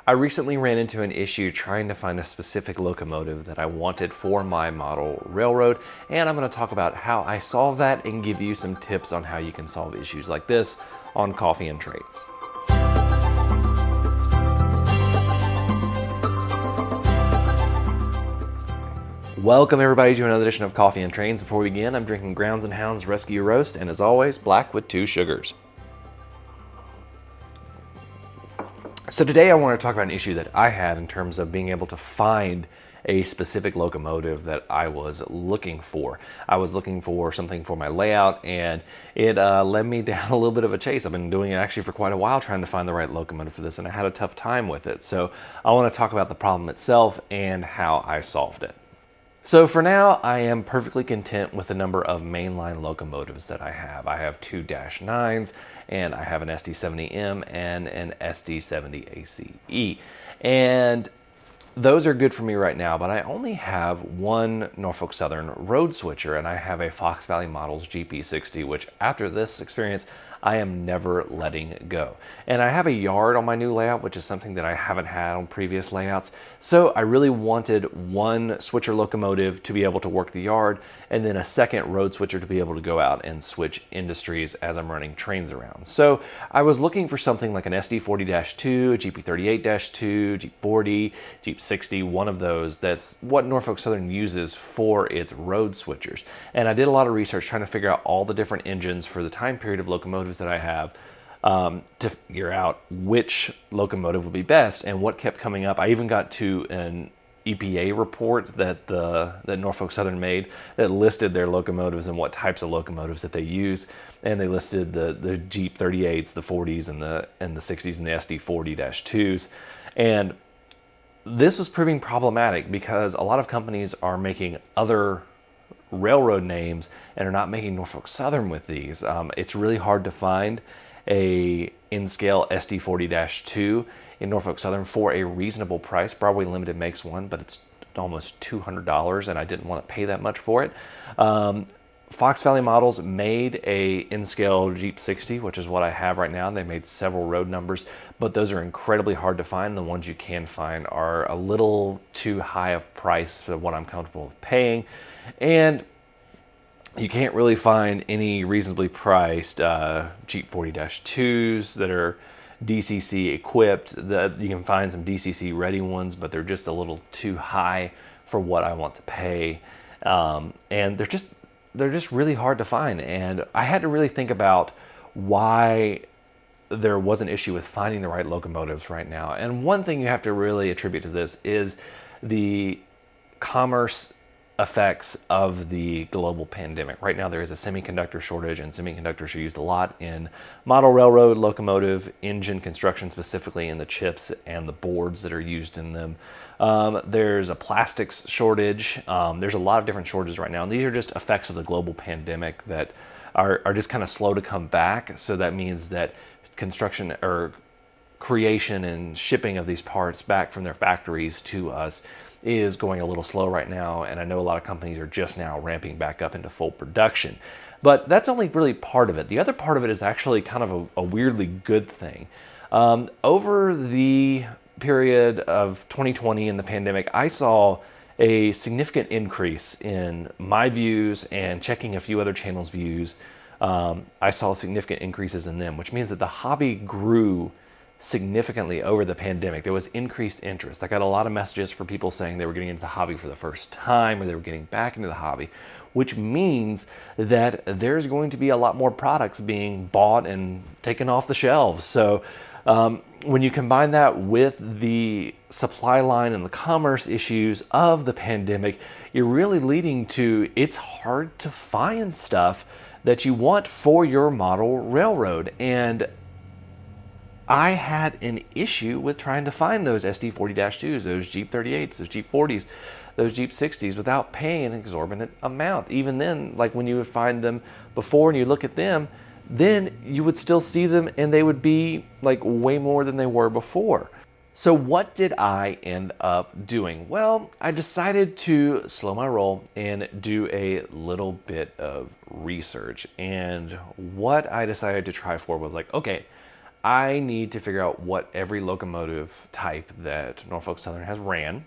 I recently ran into an issue trying to find a specific locomotive that I wanted for my model railroad, and I'm going to talk about how I solved that and give you some tips on how you can solve issues like this on Coffee and Trades. Welcome everybody to another edition of Coffee and Trains. Before we begin, I'm drinking Grounds and Hounds Rescue Roast, and as always, black with 2 sugars. So today I want to talk about an issue that I had in terms of being able to find a specific locomotive that I was looking for. I was looking for something for my layout, and it led me down a little bit of a chase. I've been doing it actually for quite a while trying to find the right locomotive for this, and I had a tough time with it. So I want to talk about the problem itself and how I solved it. So for now, I am perfectly content with the number of mainline locomotives that I have. I have 2 -9s, and I have an SD70M and an SD70ACE. And those are good for me right now, but I only have one Norfolk Southern road switcher, and I have a Fox Valley Models GP60, which after this experience, I am never letting go. And I have a yard on my new layout, which is something that I haven't had on previous layouts. So I really wanted one switcher locomotive to be able to work the yard, and then a second road switcher to be able to go out and switch industries as I'm running trains around. So I was looking for something like an SD40-2, a GP38-2, Jeep 40, Jeep 60, one of those. That's what Norfolk Southern uses for its road switchers. And I did a lot of research trying to figure out all the different engines for the time period of locomotives that I have, to figure out which locomotive would be best. And what kept coming up, I even got to an EPA report that that Norfolk Southern made that listed their locomotives and what types of locomotives that they use, and they listed the Jeep 38s, the 40s, and the 60s, and the SD40-2s. And this was proving problematic because a lot of companies are making other railroad names and are not making Norfolk Southern with these. It's really hard to find a in-scale SD40-2 in Norfolk Southern for a reasonable price. Broadway Limited makes one, but it's almost $200, and I didn't want to pay that much for it. Fox Valley Models made a in-scale Jeep 60, which is what I have right now. They made several road numbers, but those are incredibly hard to find. The ones you can find are a little too high of price for what I'm comfortable with paying. And you can't really find any reasonably priced Jeep 40-2s that are DCC equipped. That you can find some DCC ready ones, but they're just a little too high for what I want to pay. And they're just really hard to find. And I had to really think about why there was an issue with finding the right locomotives right now. And one thing you have to really attribute to this is the commerce effects of the global pandemic. Right now there is a semiconductor shortage, and semiconductors are used a lot in model railroad locomotive engine construction, specifically in the chips and the boards that are used in them. There's a plastics shortage. There's a lot of different shortages right now, and these are just effects of the global pandemic that are just kind of slow to come back. So that means that construction or creation and shipping of these parts back from their factories to us is going a little slow right now, and I know a lot of companies are just now ramping back up into full production. But that's only really part of it. The other part of it is actually kind of a weirdly good thing. Over the period of 2020 and the pandemic, I saw a significant increase in my views, and checking a few other channels' views, I saw significant increases in them, which means that the hobby grew significantly over the pandemic. There was increased interest. I got a lot of messages for people saying they were getting into the hobby for the first time, or they were getting back into the hobby, which means that there's going to be a lot more products being bought and taken off the shelves. So when you combine that with the supply line and the commerce issues of the pandemic, you're really leading to it's hard to find stuff that you want for your model railroad. And I had an issue with trying to find those SD40-2s, those Jeep 38s, those Jeep 40s, those Jeep 60s without paying an exorbitant amount. Even then, like when you would find them before and you look at them, then you would still see them and they would be like way more than they were before. So what did I end up doing? Well, I decided to slow my roll and do a little bit of research. And what I decided to try for was like, okay, I need to figure out what every locomotive type that Norfolk Southern has ran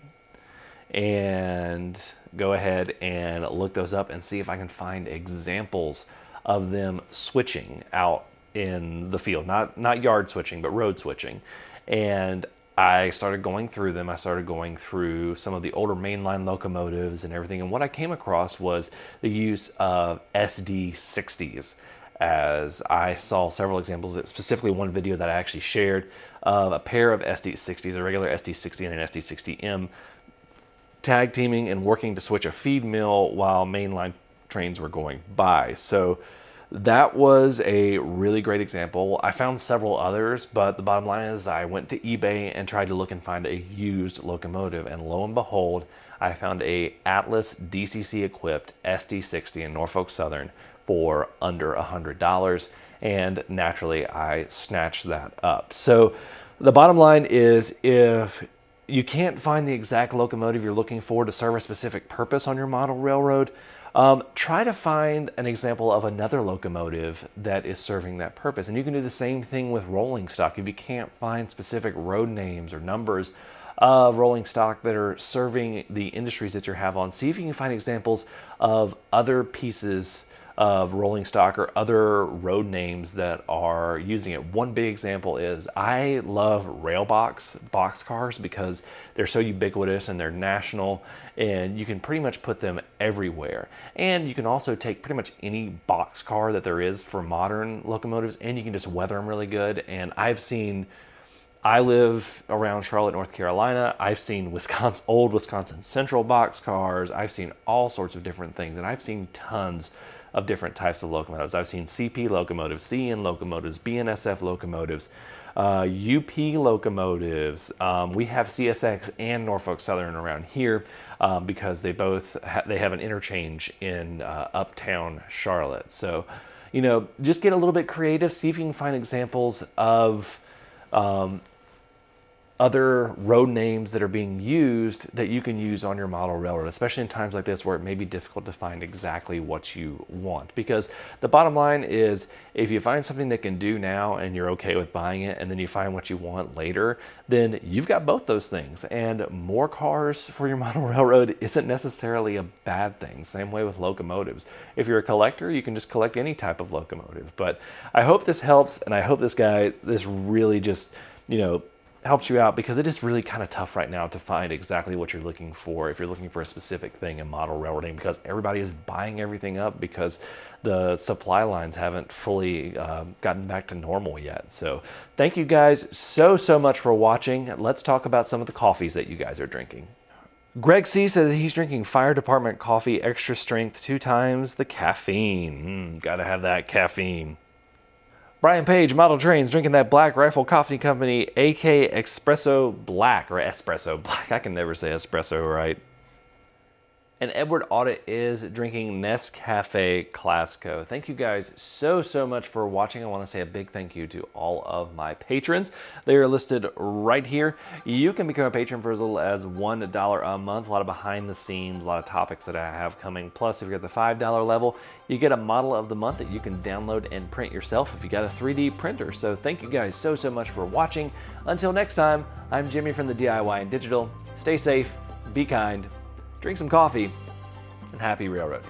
and go ahead and look those up and see if I can find examples of them switching out in the field, not yard switching, but road switching. And I started going through them. I started going through some of the older mainline locomotives and everything. And what I came across was the use of SD60s, as I saw several examples, specifically one video that I actually shared of a pair of SD60s, a regular SD60 and an SD60M, tag teaming and working to switch a feed mill while mainline trains were going by. So that was a really great example. I found several others, but the bottom line is I went to eBay and tried to look and find a used locomotive, and lo and behold, I found a Atlas DCC equipped SD60 in Norfolk Southern for under $100, and naturally I snatched that up. So the bottom line is, if you can't find the exact locomotive you're looking for to serve a specific purpose on your model railroad, try to find an example of another locomotive that is serving that purpose. And you can do the same thing with rolling stock. If you can't find specific road names or numbers of rolling stock that are serving the industries that you have on, see if you can find examples of other pieces of rolling stock or other road names that are using it. One big example is I love rail boxcars because they're so ubiquitous and they're national, and you can pretty much put them everywhere. And you can also take pretty much any boxcar that there is for modern locomotives and you can just weather them really good. And I live around Charlotte, North Carolina. I've seen old Wisconsin Central boxcars. I've seen all sorts of different things, and I've seen tons of different types of locomotives. I've seen CP locomotives, CN locomotives, BNSF locomotives, UP locomotives. We have CSX and Norfolk Southern around here because they have an interchange in uptown Charlotte. So, just get a little bit creative. See if you can find examples of other road names that are being used that you can use on your model railroad, especially in times like this where it may be difficult to find exactly what you want. Because the bottom line is, if you find something that can do now and you're okay with buying it, and then you find what you want later, then you've got both those things. And more cars for your model railroad isn't necessarily a bad thing. Same way with locomotives. If you're a collector, you can just collect any type of locomotive. But I hope this helps, and I hope this really just, helps you out, because it is really kind of tough right now to find exactly what you're looking for if you're looking for a specific thing in model railroading, because everybody is buying everything up because the supply lines haven't fully gotten back to normal yet. So thank you guys so much for watching. Let's talk about some of the coffees that you guys are drinking. Greg C said that he's drinking Fire Department coffee, extra strength, 2 times the caffeine. Gotta have that caffeine. Brian Page, Model Trains, drinking that Black Rifle Coffee Company AK Espresso Black, or Espresso Black. I can never say espresso right. And Edward Audit is drinking Nescafe Classico. Thank you guys so much for watching. I want to say a big thank you to all of my patrons. They are listed right here. You can become a patron for as little as $1 a month. A lot of behind the scenes, a lot of topics that I have coming. Plus, if you're at the $5 level, you get a model of the month that you can download and print yourself if you got a 3D printer. So thank you guys so much for watching. Until next time, I'm Jimmy from the DIY and Digital. Stay safe, be kind, drink some coffee, and happy railroading.